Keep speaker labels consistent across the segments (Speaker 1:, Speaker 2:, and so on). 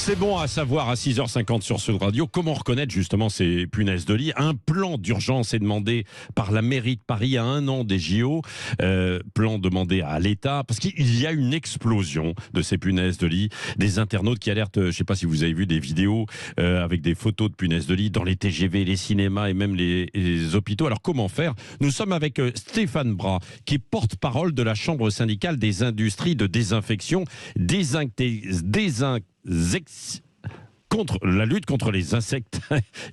Speaker 1: C'est bon à savoir à 6h50 sur Sud Radio comment reconnaître justement ces punaises de lit. Un plan d'urgence est demandé par la mairie de Paris à 1 an des JO. Plan demandé à l'État parce qu'il y a une explosion de ces punaises de lit. Des internautes qui alertent, je ne sais pas si vous avez vu des vidéos avec des photos de punaises de lit dans les TGV, les cinémas et même les hôpitaux. Alors comment faire? Nous sommes avec Stéphane Bras qui est porte-parole de la Chambre syndicale des industries de désinfection, contre la lutte contre les insectes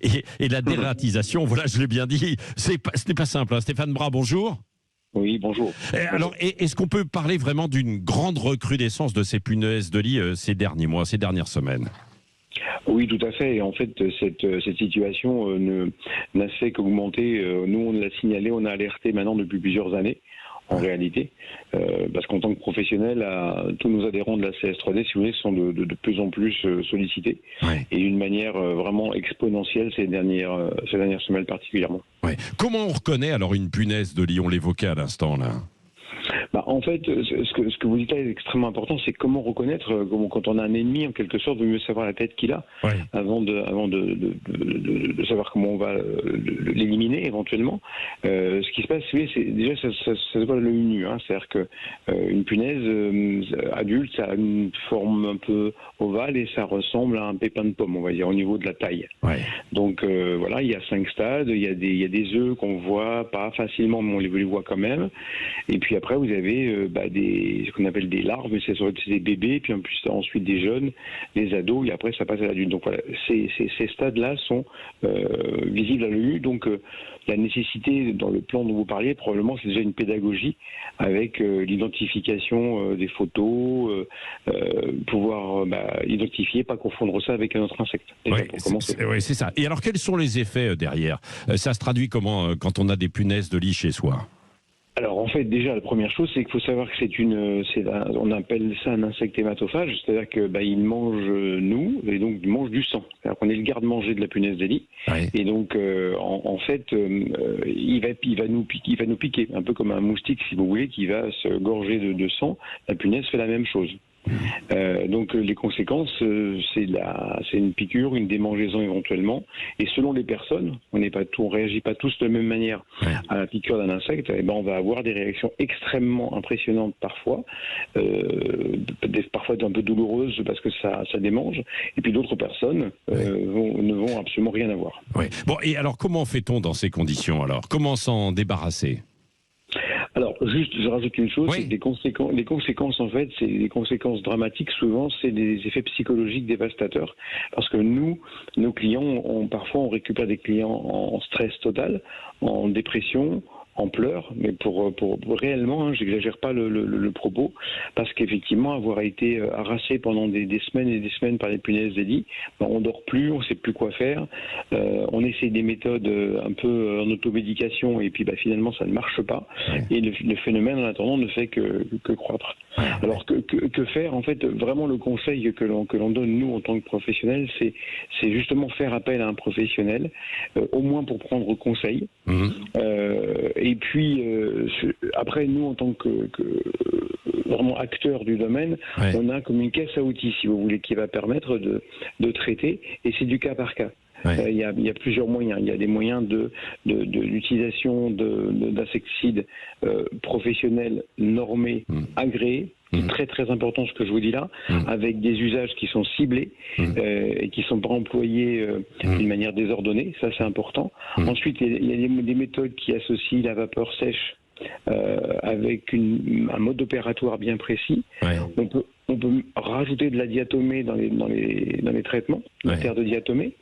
Speaker 1: et la dératisation. Voilà, je l'ai bien dit. Ce n'est pas simple. Hein. Stéphane Bras, bonjour.
Speaker 2: Oui, bonjour.
Speaker 1: Alors, est-ce qu'on peut parler vraiment d'une grande recrudescence de ces punaises de lit ces derniers mois, ces dernières semaines?
Speaker 2: Oui, tout à fait. Et en fait, cette situation n'a fait qu'augmenter. Nous, on l'a signalé, on a alerté maintenant depuis plusieurs années. En réalité, parce qu'en tant que professionnel, tous nos adhérents de la CS3D, si vous voulez, sont de plus en plus sollicités, et d'une manière vraiment exponentielle ces dernières semaines particulièrement.
Speaker 1: Ouais. Comment on reconnaît alors une punaise de lit? On l'évoquait à l'instant là.
Speaker 2: En fait, ce que vous dites là est extrêmement important, c'est comment reconnaître, quand on a un ennemi, en quelque sorte, de mieux savoir la tête qu'il a, avant de savoir comment on va l'éliminer éventuellement. Ce qui se passe, c'est déjà ça se voit à l'œil nu, hein, c'est-à-dire que une punaise adulte, ça a une forme un peu ovale et ça ressemble à un pépin de pomme, on va dire, au niveau de la taille. Ouais. Donc voilà, il y a 5 stades, il y a des œufs qu'on voit pas facilement, mais on les voit quand même. Et puis après, vous avez ce qu'on appelle des larves, mais c'est des bébés, puis ensuite des jeunes, des ados, et après ça passe à l'adulte. Donc voilà, ces stades-là sont visibles à l'œil nu. Donc la nécessité, dans le plan dont vous parliez, probablement c'est déjà une pédagogie avec l'identification des photos, pouvoir identifier, pas confondre ça avec un autre insecte.
Speaker 1: Oui, c'est ça. Et alors quels sont les effets derrière? Ça se traduit comment quand on a des punaises de lit chez soi?
Speaker 2: Alors en fait, déjà la première chose, c'est qu'il faut savoir que on appelle ça un insecte hématophage, c'est-à-dire que il mange nous et donc il mange du sang. C'est-à-dire qu'on est le garde-manger de la punaise de lit. Ouais. Et donc en fait, il va nous piquer, un peu comme un moustique si vous voulez, qui va se gorger de sang. La punaise fait la même chose. Donc les conséquences, c'est une piqûre, une démangeaison éventuellement, et selon les personnes, on réagit pas tous de la même manière à la piqûre d'un insecte. Et on va avoir des réactions extrêmement impressionnantes parfois, parfois un peu douloureuses parce que ça démange, et puis d'autres personnes ne vont absolument rien avoir.
Speaker 1: Ouais. Bon, et alors comment fait-on dans ces conditions alors? Comment s'en débarrasser?
Speaker 2: Alors, juste, je rajoute une chose, c'est que les conséquences, en fait, c'est des conséquences dramatiques. Souvent, c'est des effets psychologiques dévastateurs. Parce que nos clients, parfois, on récupère des clients en stress total, en dépression, en pleurs, mais pour réellement, hein, j'exagère pas le propos, parce qu'effectivement, avoir été harassé pendant des semaines et des semaines par les punaises de lit, on dort plus, on sait plus quoi faire, on essaie des méthodes un peu en automédication, et puis finalement ça ne marche pas, et le phénomène en attendant ne fait que croître. Alors que faire? En fait, vraiment le conseil que l'on donne nous en tant que professionnels, c'est justement faire appel à un professionnel, au moins pour prendre conseil. Et puis après, nous en tant que vraiment acteurs du domaine, on a comme une caisse à outils, si vous voulez, qui va permettre de traiter, et c'est du cas par cas. Il y a plusieurs moyens. Il y a des moyens d'utilisation d'insecticides professionnels, normés, agréés. C'est très très important ce que je vous dis là, avec des usages qui sont ciblés et qui ne sont pas employés d'une manière désordonnée, ça c'est important. Ensuite, il y a des méthodes qui associent la vapeur sèche avec un mode opératoire bien précis. On peut rajouter de la diatomée dans les traitements, la terre de diatomée.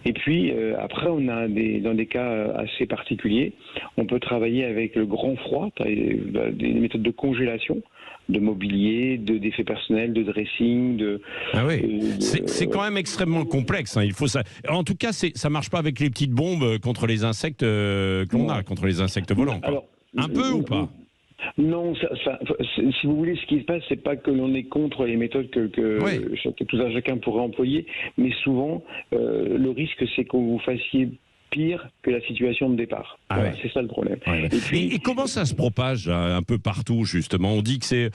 Speaker 2: Et puis après, dans des cas assez particuliers, on peut travailler avec le grand froid, des méthodes de congélation, de mobilier, d'effets personnels, de dressing,
Speaker 1: c'est quand même extrêmement complexe. Hein. Il faut ça. En tout cas, ça marche pas avec les petites bombes contre les insectes contre les insectes volants. Alors, un peu ou pas?
Speaker 2: Non, si vous voulez, ce qui se passe, c'est pas que l'on est contre les méthodes que tout un chacun pourrait employer, mais souvent, le risque, c'est que vous fassiez pire que la situation de départ. C'est ça le problème.
Speaker 1: Et comment ça se propage un peu partout, justement? On dit que c'est...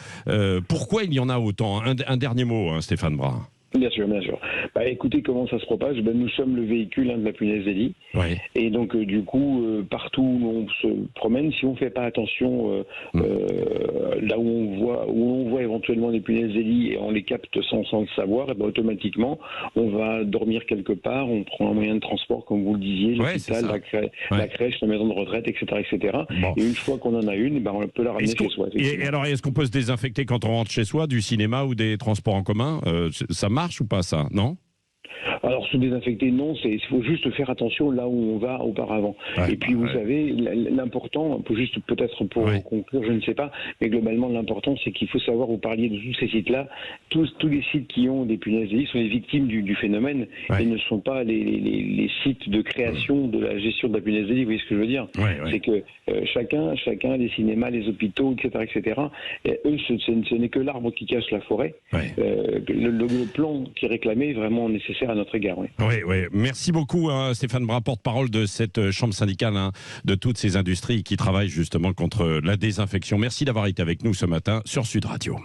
Speaker 1: pourquoi il y en a autant? Un dernier mot, hein, Stéphane Bras.
Speaker 2: Bien sûr, bien sûr. Écoutez, comment ça se propage? Nous sommes le véhicule de la punaise des lits.
Speaker 1: Ouais.
Speaker 2: Et donc, du coup, partout où on se promène, si on ne fait pas attention là où on voit éventuellement des punaises des lits et on les capte sans le savoir, et automatiquement, on va dormir quelque part, on prend un moyen de transport, comme vous le disiez, l'hôpital, la crèche, la maison de retraite, etc. etc. Bon. Et une fois qu'on en a une, on peut la ramener chez soi.
Speaker 1: Et alors, est-ce qu'on peut se désinfecter quand on rentre chez soi, du cinéma ou des transports en commun? Ça marche ou pas, ça? Non?
Speaker 2: Alors, se désinfecter, non, il faut juste faire attention là où on va auparavant. Et puis, vous savez, l'important, juste peut-être pour conclure, je ne sais pas, mais globalement, l'important, c'est qu'il faut savoir, vous parliez de tous ces sites-là, tous les sites qui ont des punaises de lit sont les victimes du phénomène et ne sont pas les sites de création de la gestion de la punaise de lit, vous voyez ce que je veux dire? C'est que chacun, les cinémas, les hôpitaux, etc., et eux, ce n'est que l'arbre qui cache la forêt. Le plan qui est réclamé est vraiment nécessaire à notre égard.
Speaker 1: Oui. Merci beaucoup, Stéphane Brun, porte-parole de cette chambre syndicale de toutes ces industries qui travaillent justement contre la désinfection. Merci d'avoir été avec nous ce matin sur Sud Radio.